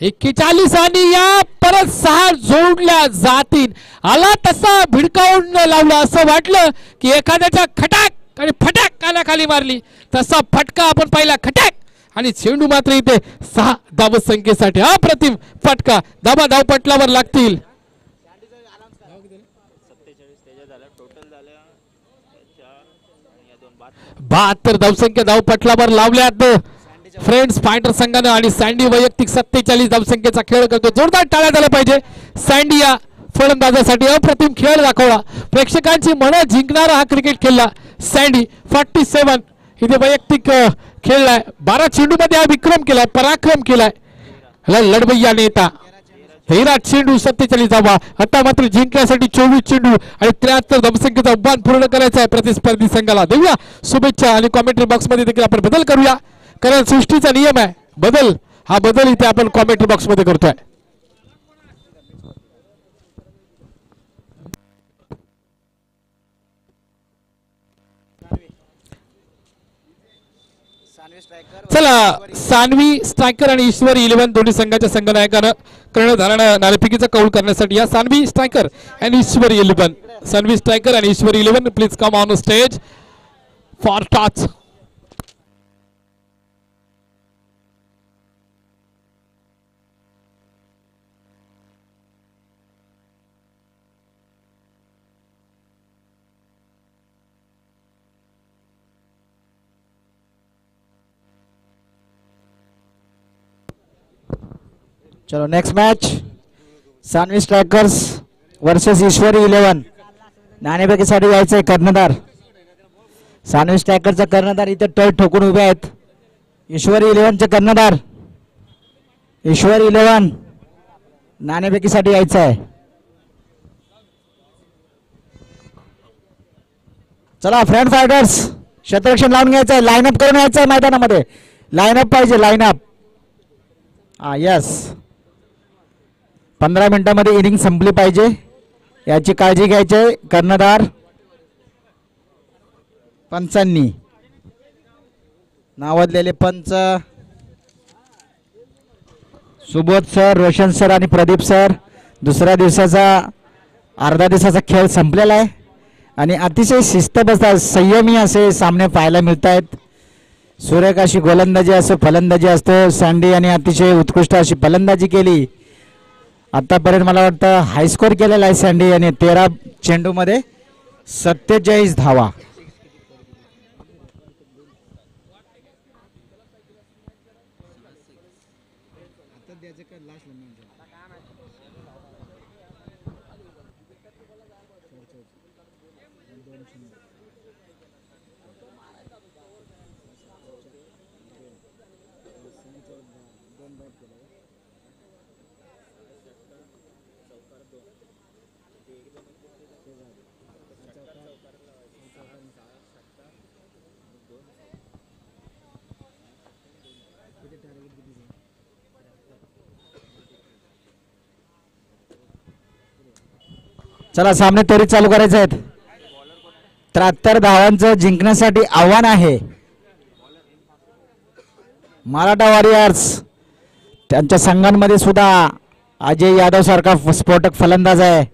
41 आणि या परत 6 जोडल्या जातील. आला तसा भिडकावून लावला, असं वाटलं की एखाद्याच्या खटाक आणि फटाक कानाखाली मारली, तसा फटका आपण पाहिला, खटाक, आणि चेंडू मात्र इथे 6 धावसंख्येसाठी. अप्रतिम फटका. धाबा धावपटलावर लागतील. 72 धावसंख्या धावपटलावर लावल्यात फ्रेंड्स फायटर संघानं आणि सँडी वैयक्तिक 47 धावसंख्येचा खेळ करतो. जोरदार टाळ्या झाल्या पाहिजे सँडी या फलंदाजासाठी. अप्रतिम खेळ दाखवला, प्रेक्षकांची मनं जिंकणारा हा क्रिकेट खेळला सँडी. 47 इथे वैयक्तिक खेळलाय. 12 चेंडू मध्ये हा विक्रम केलाय, पराक्रम केलाय. लढवय्या नेता हिरा चेंडू 47 धावा. आता मात्र जिंकण्यासाठी 24 चेंडू आणि 73 धावसंख्येचा आव्हान पूर्ण करायचं आहे प्रतिस्पर्धी संघाला. देऊया शुभेच्छा आणि कॉमेंट्री बॉक्स मध्ये देखील आपण बदल करूया, कारण सृष्टीचा नियम आहे बदल. हा बदल इथे आपण कॉमेंट्री बॉक्स मध्ये करतोय. चला, सानवी स्ट्रायकर आणि ईश्वरी 11 दोन्ही संघाच्या संघनायकानं कर्णधारण नाणेफेकीचा कौल करण्यासाठी या सानवी स्ट्रायकर आणि ईश्वरी 11. सानवी स्ट्रायकर आणि Ishwari 11 please come on stage for toss. चलो next match Sanvi strikers versus Ishwari 11. नाणेफेकीसाठी यायचंय कर्णधार. सानवी स्ट्रायकरचा कर्णधार इथे टळ ठोकून उभे आहेत. ईश्वरी 11चे कर्णधार. ईश्वरी 11 नाणेफेकीसाठी यायचं आहे. चला फ्रंट फायटर्स, क्षेत्ररक्षण लावून घ्यायचं आहे, लाईनअप करून यायचं आहे मैदानामध्ये. लाईनअप पाहिजे, लाईनअप. यस, 15 मिनिटांमध्ये इनिंग संपली पाहिजे याची काळजी घ्यायची. कर्णधार पंचांनी नावाजलेले पंच सुबोध सर, रोशन सर आणि प्रदीप सर. दुसऱ्या दिवसाचा अर्धा दिवसाचा खेळ संपलेला आहे आणि अतिशय शिस्तबद्ध संयमी असे सामने पाहायला मिळत आहेत. सुरेख अशी गोलंदाजी असो, फलंदाजी असतो. सँडी यांनी अतिशय उत्कृष्ट अशी फलंदाजी केली. आतापर्यंत मला वाटतं हायस्कोर केलेला आहे सँडी यांनी. 13 चेंडूमध्ये 47 धावा. चला सामने त्वरित चालू करायचे आहेत. 73 धावांचं जिंकण्यासाठी आव्हान आहे. मराठा वॉरियर्स त्यांच्या संघांमध्ये सुद्धा अजय यादव सारखा स्फोटक फलंदाज आहे.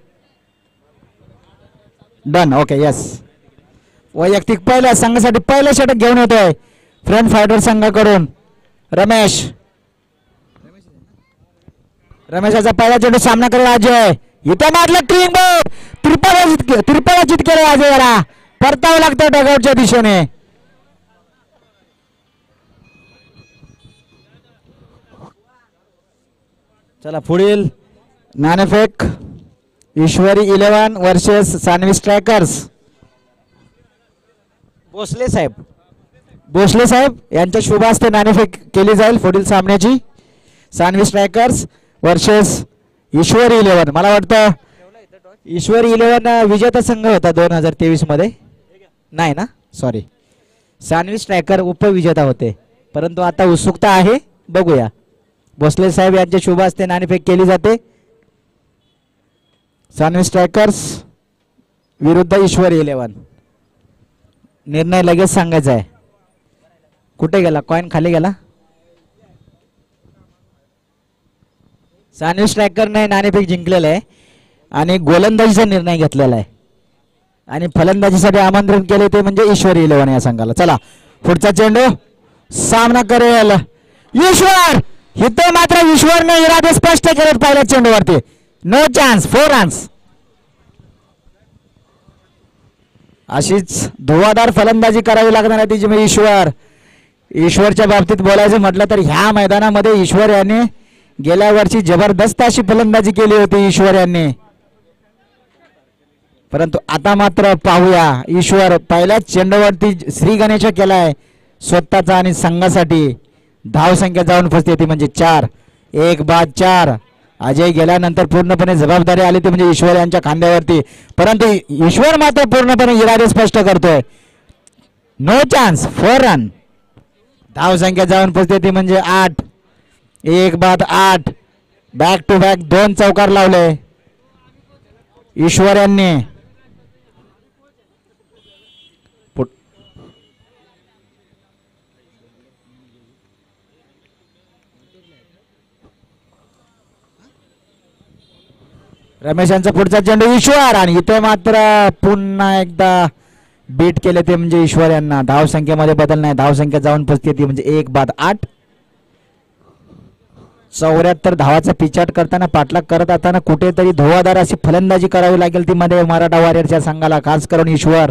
Done, okay, yes. वैयक्तिक पहिल्या संघासाठी पहिलं षटक घेऊन येतोय फ्रंट फायटर संघाकडून रमेश. रमेशाचा पहिला चेंडू सामना करेल अजय. इथं मारलं ट्रिंग त्रिपराजित केलं अजय याला. परतावं लागतं डगआउटच्या दिशेने. चला पुढील नाणेफेक ईश्वरी 11 वर्सेस सानवी स्ट्रायकर्स. भोसले साहेब यांच्या शुभ हस्ते नाणेफेक केली जाईल पुढील सामन्याची. Saanvi strikers versus Ishwari 11. मला वाटतं ईश्वरी 11 विजेता संघ होता 2023 मध्ये, नाही ना, सॉरी, सानवी स्ट्रायकर उपविजेता होते. परंतु आता उत्सुकता आहे, बघूया. भोसले साहेब यांच्या शुभ हस्ते नाणेफेक केली जाते. सानवी स्ट्रायकर्स विरुद्ध ईश्वरी 11. निर्णय लगेच सांगायचा आहे. कुठे गेला कॉइन? खाली गेला. सानवी स्ट्रायकरने नाणेफेक जिंकलेलं आहे आणि गोलंदाजीचा निर्णय घेतलेला आहे आणि फलंदाजीसाठी आमंत्रण केले ते म्हणजे ईश्वरी 11 या संघाला. चला पुढचा चेंडू सामना करेल ईश्वर. इथे मात्र ईश्वरने इरादे स्पष्ट केले पहिल्या चेंडूवरती. No chance, 4 runs. अशीच धुवाधार फलंदाजी करावी लागणार आहे तिची. ईश्वरच्या बाबतीत बोलायचं म्हटलं तर ह्या मैदानामध्ये ईश्वर यांनी गेल्या वर्षी जबरदस्त अशी फलंदाजी केली होती ईश्वर यांनी. परंतु आता मात्र पाहूया, ईश्वर पहिल्याच चेंडूवरती श्री गणेश केलाय स्वतःचा आणि संघासाठी. धाव संख्या जाऊन फसते ती म्हणजे 4. 1 बाद 4. अजय गेल्यानंतर पूर्णपणे जबाबदारी आली ती म्हणजे ईश्वर यांच्या खांद्यावरती. परंतु ईश्वर मात्र पूर्णपणे इरादे स्पष्ट करतोय. No chance, 4 run. धाव संख्या जाऊन पोचते ती म्हणजे 8. 1 बाद 8. बॅक टू बॅक 2 चौकार लावले ईश्वर यांनी. रमेश यांचा पुढचा चेंडू ईश्वर आणि इथे मात्र पुन्हा एकदा बीट केले ते म्हणजे ईश्वर यांना. धाव संख्येमध्ये बदल नाही. धाव संख्या जाऊन पोचते ती म्हणजे 1 बाद 8. 74 धावाचा पिचाट करताना पाठलाग करत असताना कुठेतरी धुवाधार अशी फलंदाजी करावी लागेल ती मध्ये मराठा वॉरियरच्या संघाला, खास करून ईश्वर.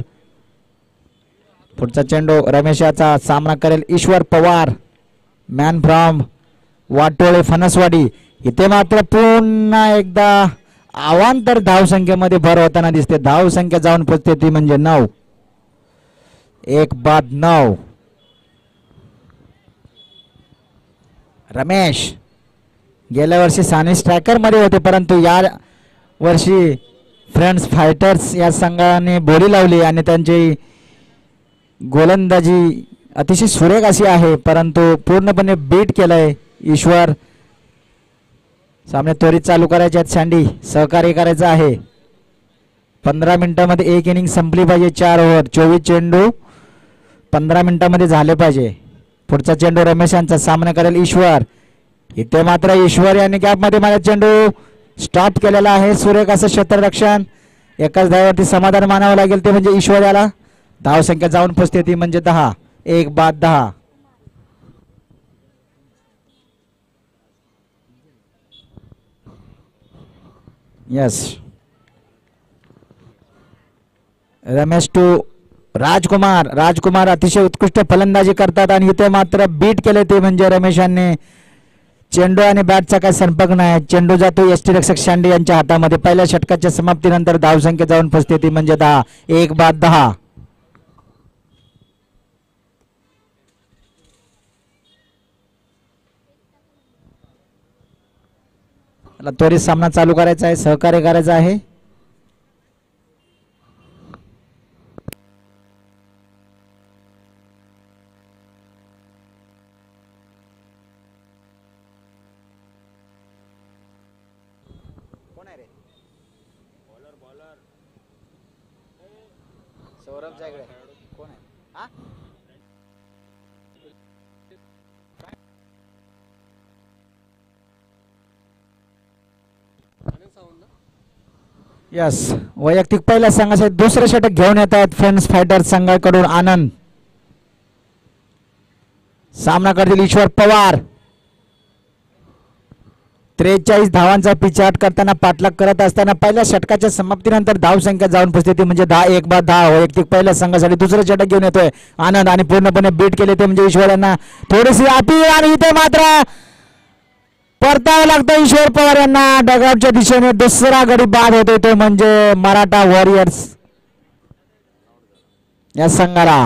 पुढचा चेंडू रमेश याचा सामना करेल ईश्वर पवार, मॅन फ्रॉम वाटोळे फणसवाडी. इथे मात्र पुन्हा एकदा अवांतर धाव संख्येमध्ये भर होताना दिसते. धाव संख्या जाऊन पोचते ती म्हणजे 9. 1 बाद 9. रमेश गेल्या वर्षी सानी स्ट्रायकर मध्ये होते, परंतु या वर्षी फ्रेंड्स फायटर्स या संघाने बोली लावली आणि त्यांची गोलंदाजी अतिशय सुरेख अशी आहे, परंतु पूर्णपणे बीट केलंय ईश्वर. सामने त्वरित चालू करायचे आहेत. सँडी सहकार्य करायचं आहे. 15 मिनिटांमध्ये एक इनिंग संपली पाहिजे. 4 ओव्हर 24 चेंडू 15 मिनिटांमध्ये झाले पाहिजे. पुढचा चेंडू रमेश यांचा सामना करेल ईश्वर. इथे मात्र ईश्वर यांनी गॅपमध्ये माझा चेंडू स्टॉप केलेला आहे. सुरेख असं क्षेत्ररक्षण. एकाच धावावरती समाधान मानावं लागेल ते म्हणजे ईश्वर याला. धाव संख्या जाऊन पोचते ती म्हणजे 10. 1 बाद 10. यस, रमेश टू राजकुमार अतिशय उत्कृष्ट फलंदाजी करतात आणि इथे मात्र बीट केले ते म्हणजे रमेश यांनी. चेंडू आणि बॅटचा काय संपर्क नाही. चेंडू जातो यष्टीरक्षक शांडे यांच्या हातामध्ये. पहिल्या षटकाच्या समाप्तीनंतर धावसंख्या जाऊन पोचते ती म्हणजे 10. 1 बाद 10. त्वरित सामना चालू करायचा आहे. सहकार्य करायचं आहे. सौरभ जागडे कोण आहे? यस, वैयक्तिक पहिल्या संघासाठी दुसरे षटक घेऊन येत आहेत फ्रेंड्स फायटर्स संघाकडून आनंद. सामना करतील ईश्वर पवार. 43 धावांचा पिछाट करताना पाठलाग करत असताना पहिल्या षटकाच्या समाप्तीनंतर धाव संख्या जाऊन पोचते ती म्हणजे 10. 1 बाद 10. वैयक्तिक पहिल्या संघासाठी दुसरे षटक घेऊन येतोय आनंद आणि पूर्णपणे बीट केले ते म्हणजे ईश्वर यांना. थोडीशी अपील आणि इथे मात्र परतावं लागतं ईश्वर पवार यांना डगआउटच्या दिशेने. दुसरा गडी बाद होतोय तो म्हणजे मराठा वॉरियर्स या संघाला.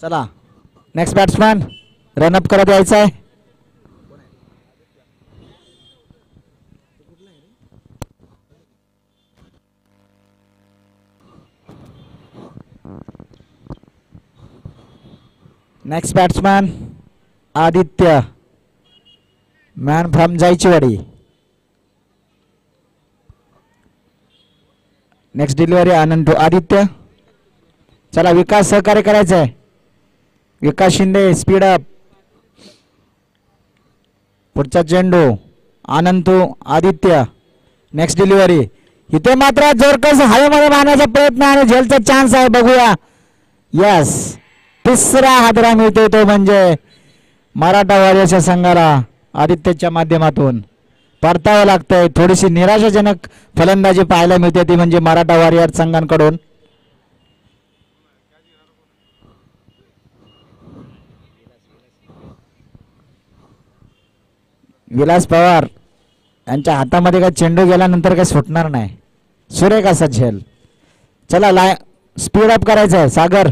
चला नेक्स्ट बॅट्समॅन रनअप करत यायचा आहे. Next batsman Aditya, man from Jaychiwadi. Next delivery Anand to Aditya. चला विकास सहकार्य करायचं आहे. Vikas Shinde speed up. पुढचा चेंडू Anand to Aditya. Next delivery. इथे मात्र जोरकस हवेमध्ये मारण्याचा प्रयत्न आणि झेलचा चान्स आहे. बघूया. यस, तिसरा हादरा मिळतो तो म्हणजे मराठा वॉरियर्सच्या संघाला. आदित्यच्या माध्यमातून परतावं लागतंय. थोडीशी निराशाजनक फलंदाजी पाहायला मिळते ती म्हणजे मराठा वॉरियर्स संघांकडून. विलास पवार यांच्या हातामध्ये काय चेंडू गेल्यानंतर काय सुटणार नाही. सुरेख असा झेल. चला स्पीड अप करायचं आहे. सागर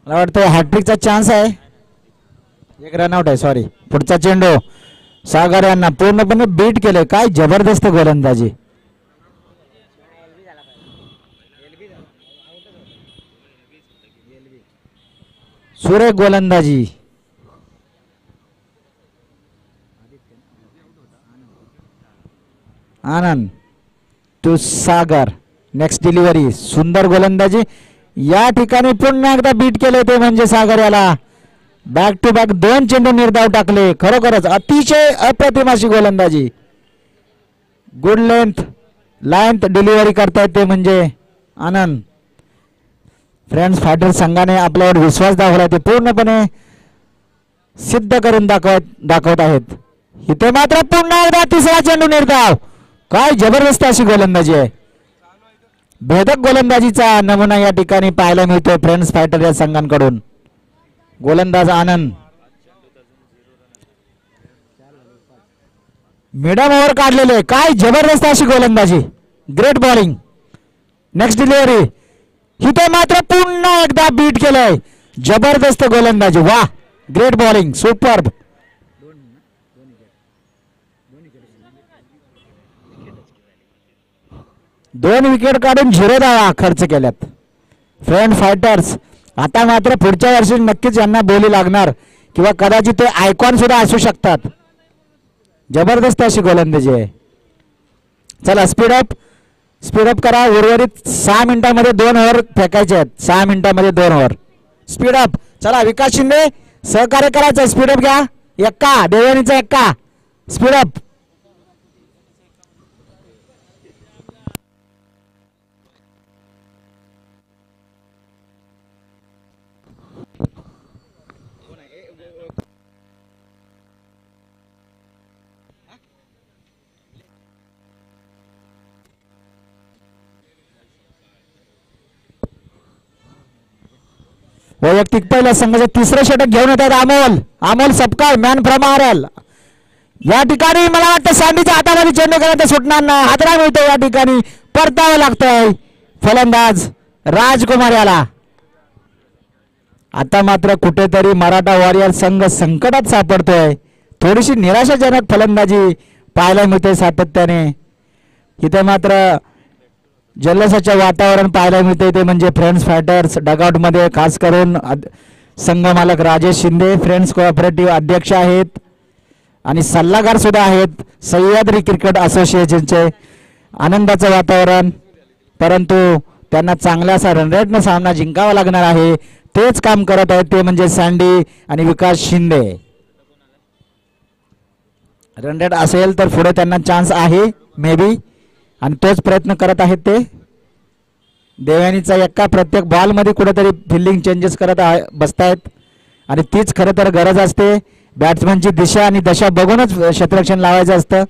मला वाटतं हॅट्रिकचा चान्स आहे. एक रनआउट आहे. सॉरी. पुढचा चेंडू सागर यांना पूर्णपणे बीट केले. काय जबरदस्त गोलंदाजी. सुरेख गोलंदाजी. आनंद टू सागर. Next delivery. सुंदर गोलंदाजी. या ठिकाणी पुन्हा एकदा बीट केले ते म्हणजे सागर याला. बॅक टू बॅक 2 चेंडू निर्धाव टाकले. खरोखरच अतिशय अप्रतिम अशी गोलंदाजी. गुड लेंथ डिलिव्हरी करतायत ते म्हणजे आनंद. फ्रेंड्स फायटर संघाने आपल्यावर विश्वास दाखवला. ते पूर्णपणे सिद्ध करून दाखवत आहेत. इथे मात्र पुन्हा एकदा तिसरा चेंडू निर्धाव. काय जबरदस्त अशी गोलंदाजी आहे. भेदक गोलंदाजीचा नमुना या ठिकाणी पाहायला मिळतो फ्रेंड्स फायटर या संघांकडून. गोलंदाज आनंद. मिडम ओव्हर काढलेले. काय जबरदस्त अशी गोलंदाजी. Great bowling. Next delivery. इथे मात्र पुन्हा एकदा बीट केलंय. जबरदस्त गोलंदाजी. वाह, ग्रेट बॉलिंग. सुपर्ब. 2 विकेट काढून 0 धावा खर्च केल्यात फ्रेंड फायटर्स. आता मात्र पुढच्या वर्षी नक्कीच यांना बोली लागणार किंवा कदाचित ते आयकॉन सुद्धा असू शकतात. जबरदस्त अशी गोलंदाजी आहे. चला स्पीड अप करा. उर्वरित 6 मिनिटांमध्ये 2 ओव्हर फेकायचे आहेत. 6 मिनिटांमध्ये 2 ओव्हर. Speed up. चला विकास शिंदे सहकार्य करायचं. स्पीड अप घ्या. एक्का देवयानीचा एक्का. Speed up. वैयक्तिक पहिल्या संघाचे तिसरे षटक घेऊन येतात Amol Sapkal, man from RL. या ठिकाणी मला वाटतं सँडीच्या हातामध्ये चेंडू गेला तर सुटणार नाही. हादरा मिळतो. या ठिकाणी परतावं लागतंय फलंदाज राजकुमार याला. आता मात्र कुठेतरी मराठा वॉरियर संघ संकटात सापडतोय. थोडीशी निराशाजनक फलंदाजी पाहायला मिळते सातत्याने. इथे मात्र जल्लोषाचे वातावरण पाहायला मिळते ते म्हणजे फ्रेंड्स फायटर्स डगआउट मध्ये. खास करून संघ मालक राजेश शिंदे फ्रेंड्स कोऑपरेटिव्ह अध्यक्ष आहेत आणि सल्लागार सुद्धा आहेत सह्याद्री क्रिकेट असोसिएशनचे. आनंदाचं वातावरण. परंतु त्यांना चांगला असा रनरेटनं सामना जिंकावा लागणार आहे. तेच काम करत आहेत ते म्हणजे सँडी आणि विकास शिंदे. रनरेट असेल तर पुढे त्यांना चान्स आहे मे बी. आणि तोच प्रयत्न करत आहेत ते. देवयानीचा एक्का प्रत्येक बॉलमध्ये कुठेतरी फिल्डिंग चेंजेस करत बसतायत आणि तीच खरं तर गरज असते. बॅट्समनची दिशा आणि दशा बघूनच क्षेत्ररक्षण लावायचं असतं.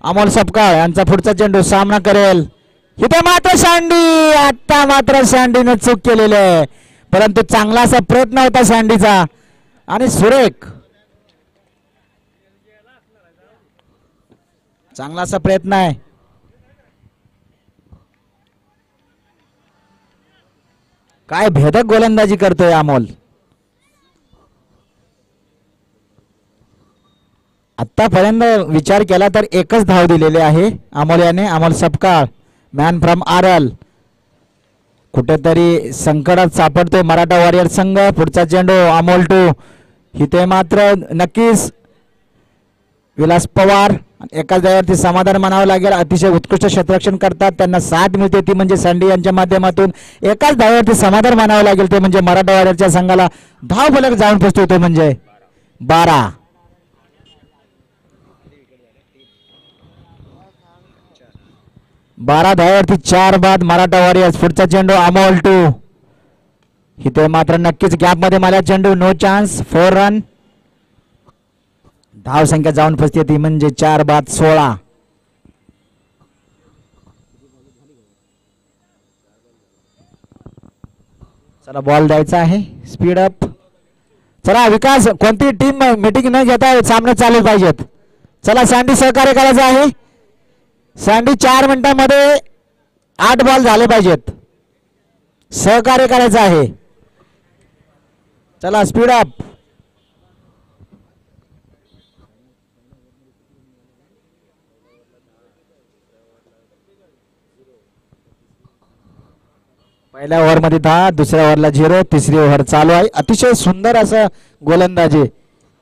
अमोल सपकाळ यांचा पुढचा चेंडू सामना करेल. इथे मात्र सँडी, आता मात्र सँडीने चूक केलेली आहे, परंतु चांगला असा प्रयत्न होता सँडीचा आणि सुरेख चांगला असा प्रयत्न आहे. काय भेदक गोलंदाजी करतोय अमोल. आतापर्यंत विचार केला तर एकच धाव दिलेली आहे अमोल याने. Amol Sapkal man from Aurel कुठेतरी संकटात सापडतोय मराठा वॉरियर संघ. पुढचा चेंडू अमोल टू. इथे मात्र नक्कीच विलास पवार एकाच धावेवरती समाधान मानावं लागेल. अतिशय उत्कृष्ट क्षेत्ररक्षण करतात, त्यांना साथ मिळते ती म्हणजे सँडी यांच्या माध्यमातून. एकाच धावेवरती समाधान मानावं लागेल ते म्हणजे मराठा वॉरियरच्या संघाला धाव फलक जाऊन पोचतो तो म्हणजे 12. 12 धावेवरती 4 बाद मराठा वॉरियर्स. पुढचा चेंडू अमोल टू. इथे मात्र नक्कीच गॅप मध्ये मला चेंडू. No chance. 4 रन. धाव संख्या जाऊन पोचते ती म्हणजे 4 बाद 16. चला बॉल द्यायचा आहे. Speed up. चला विकास, कोणती टीम मीटिंग न घेता सामने चालू पाहिजेत. चला सँडी सहकार्य करायचं आहे. सँडी 4 मिनिटांमध्ये 8 बॉल झाले पाहिजेत. सहकार्य करायचं आहे. चला स्पीड अप. पहिल्या ओव्हरमध्ये 10, दुसऱ्या ओव्हरला 0, तिसरी ओव्हर चालू आहे. अतिशय सुंदर असं गोलंदाजी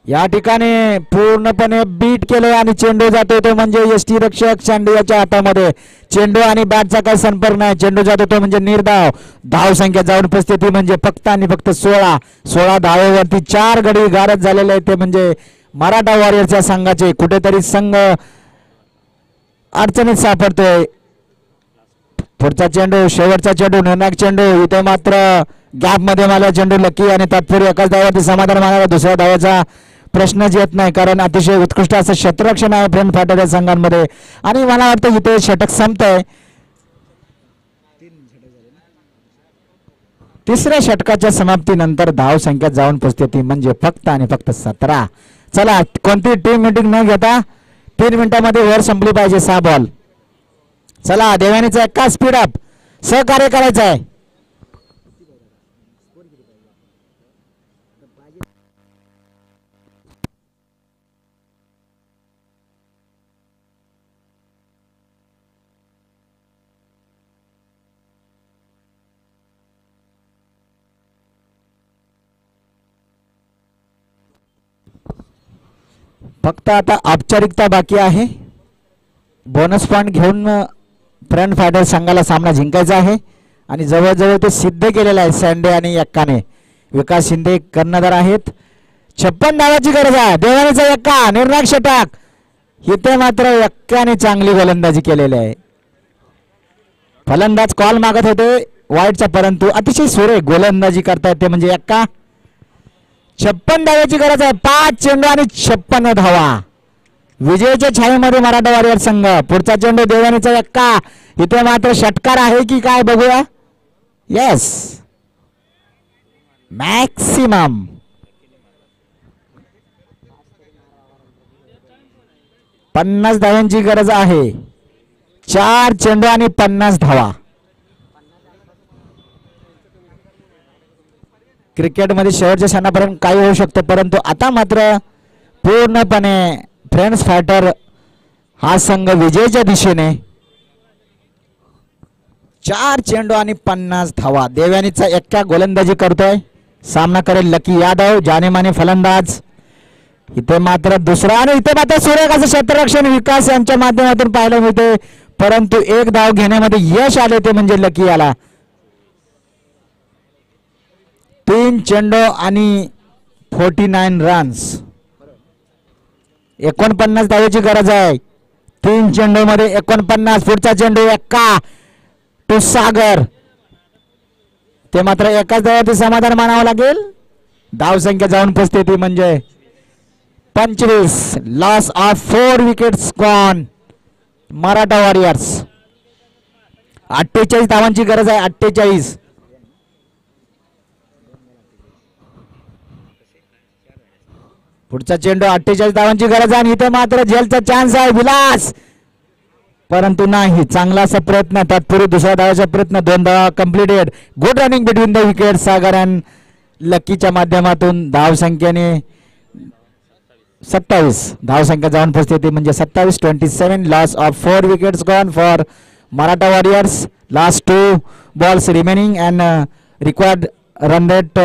या ठिकाणी पूर्णपणे बीट केलं आणि चेंडू जातो तो म्हणजे यष्टी रक्षक सँडी याच्या हातामध्ये. चेंडू आणि बॅटचा काही संपर्क नाही. चेंडू जातो तो म्हणजे निर्धाव. धाव संख्या जाऊन पोचते ती म्हणजे फक्त आणि फक्त 16. 16 धावेवरती 4 गडी गारद झालेले आहेत ते म्हणजे मराठा वॉरियरच्या संघाचे. कुठेतरी संघ अडचणीत सापडतोय. पुढचा चेंडू, शेवटचा चेंडू, निर्णायक चेंडू. इथे मात्र गॅप मध्ये मला चेंडू लकी आणि तात्पुरी एकाच धावावरती समाधान मानावा. दुसऱ्या धावाचा प्रश्नच येत नाही कारण अतिशय उत्कृष्ट असं क्षेत्ररक्षण आहे फ्रंट फायटर संघांमध्ये. आणि मला वाटतं इथे षटक संपतंय. तिसऱ्या षटकाच्या समाप्तीनंतर धाव संख्या जाऊन पोचते ती म्हणजे फक्त आणि फक्त 17. चला कोणती टीम मीटिंग न घेता 3 मिनिटांमध्ये ओव्हर संपली पाहिजे. 6 बॉल. चला देवानीचा एक्का स्पीड अप. सहकार्य करायचं आहे. फक्त आता औपचारिकता बाकी आहे. बोनस पॉइंट घेऊन फ्रंट फायटर संघाला सामना जिंकायचा आहे आणि जवळजवळ ते सिद्ध केलेलं आहे सँडी आणि एक्काने. विकास शिंदे कर्णधार आहेत. 56 धावाची गरज आहे. देवानीचा एक्का, निर्णायक षटक. इथे मात्र एक्काने चांगली गोलंदाजी केलेली आहे. फलंदाज कॉल मागत होते वाईटचा, परंतु अतिशय सुरेख गोलंदाजी करता येते म्हणजे एक्का. 56 धावाची गरज आहे. 5 चेंडू आणि 56 धावा. विजयाच्या छायेमध्ये मराठा वॉरियर संघ. पुढचा चेंडू देवानीचा एक्का. इथे मात्र षटकार आहे की काय बघूया. Yes, maximum. पन्नास धावांची गरज आहे. 4 चेंडू आणि 50 धावा. क्रिकेटमध्ये शेवटच्या क्षणापर्यंत काही होऊ शकतं, परंतु आता मात्र पूर्णपणे फ्रेंड्स फायटर हा संघ विजयाच्या दिशेने. 4 चेंडू आणि 50 धावा. देवयानीचा एक्का गोलंदाजी करतोय. सामना करेल लकी यादव, जानेमाने फलंदाज. इथे मात्र दुसरा आणि इथे मात्र सुरेख असं क्षेत्ररक्षण विकास यांच्या माध्यमातून पाहायला मिळते, परंतु 1 धाव घेण्यामध्ये यश आले ते म्हणजे लकी याला. 3 चेंडू आणि 49 रन्स. 49 धावेची गरज आहे. 3 चेंडू मध्ये 49. पुढचा चेंडू एक्का टू सागर. ते मात्र एकाच धावावरती समाधान मानावं लागेल. धावसंख्या जाऊन पोचते ती म्हणजे 25. Loss of 4 wickets gone. Maratha warriors 48 धावांची गरज आहे. 48. पुढचा चेंडू 48 धावांची गरज आहे आणि इथे मात्र झेलचा चान्स आहे विलास, परंतु नाही. चांगला असा प्रयत्न, तात्पुरती दुसरा धावाचा प्रयत्न. 2 धावा completed. Good running between the wicket. Sagar and लकीच्या माध्यमातून धावसंख्येने 27 धावसंख्या जाऊन पोहोचते ती म्हणजे 27. 27. Loss of 4 wickets gone for Maratha Warriors. Last 2 balls remaining and required run rate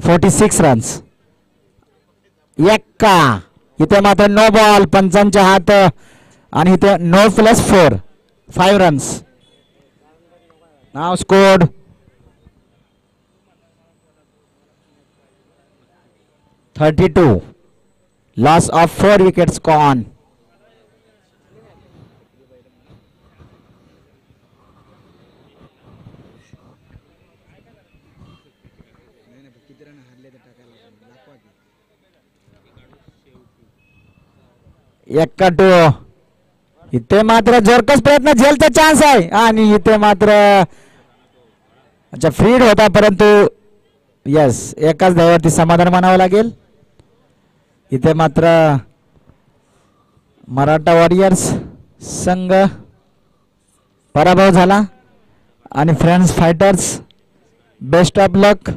46 runs. एक्का. इथे मात्र नो बॉल. पंचांच्या हात आणि इथे नो +4 5 रन्स. नाव scored 32. Loss of 4 wickets gone. एक्का 2. इथे मात्र जोरकस प्रयत्न. झेलचा चान्स आहे आणि इथे मात्र अच्छा फ्रीड होता, परंतु यस एकाच धावावरती समाधान मानावं लागेल. इथे मात्र मराठा वॉरियर्स संघ पराभव झाला. आणि friends fighters best of luck.